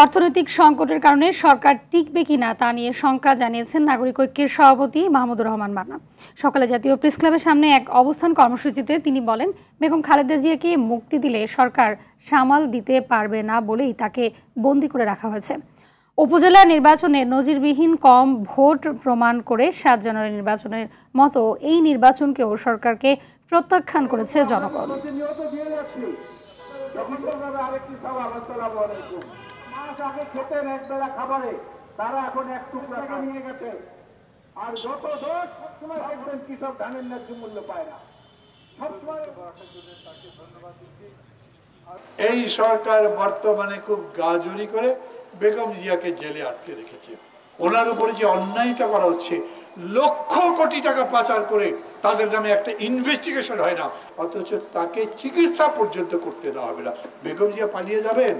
অর্থনৈতিক সংকটের কারণে সরকার টিকবে কিনা তা নিয়ে শঙ্কা জানিয়েছেন নাগরিক ঐক্যের সভাপতি মাহমুদুর রহমান মান্না। সকালে জাতীয় প্রেসক্লাবের সামনে এক অবস্থান কর্মসূচিতে তিনি বলেন, বেগম খালেদা জিয়াকে মুক্তি দিলে সরকার সামাল দিতে পারবে না বলেই তাকে বন্দী করে রাখা হয়েছে। উপজেলা নির্বাচনে নজিরবিহীন কম ভোট প্রমাণ করে ৭ জানুয়ারি নির্বাচনের মতো এই নির্বাচনকেও সরকারকে প্রত্যাখ্যান করেছে জনগণ। আগে খেতেন এক বেলা খাবারে, তারা এখন এক টুকরা নিয়ে গেছে। আর যত দোষ সবসময় দেখবেন কৃষক ধানের ন্যায্য মূল্য পায় না। এই সরকার বর্তমানে খুব গাজুরি করে বেগম জিয়াকে জেলে আটকে রেখেছে। ওনার উপরে যে অন্যায়টা করা হচ্ছে, লক্ষ কোটি টাকা পাচার করে তাদের নামে একটা ইনভেস্টিগেশন হয় না, অথচ তাকে চিকিৎসা পর্যন্ত করতে দেওয়া হবে না। বেগম জিয়া পালিয়ে যাবেন?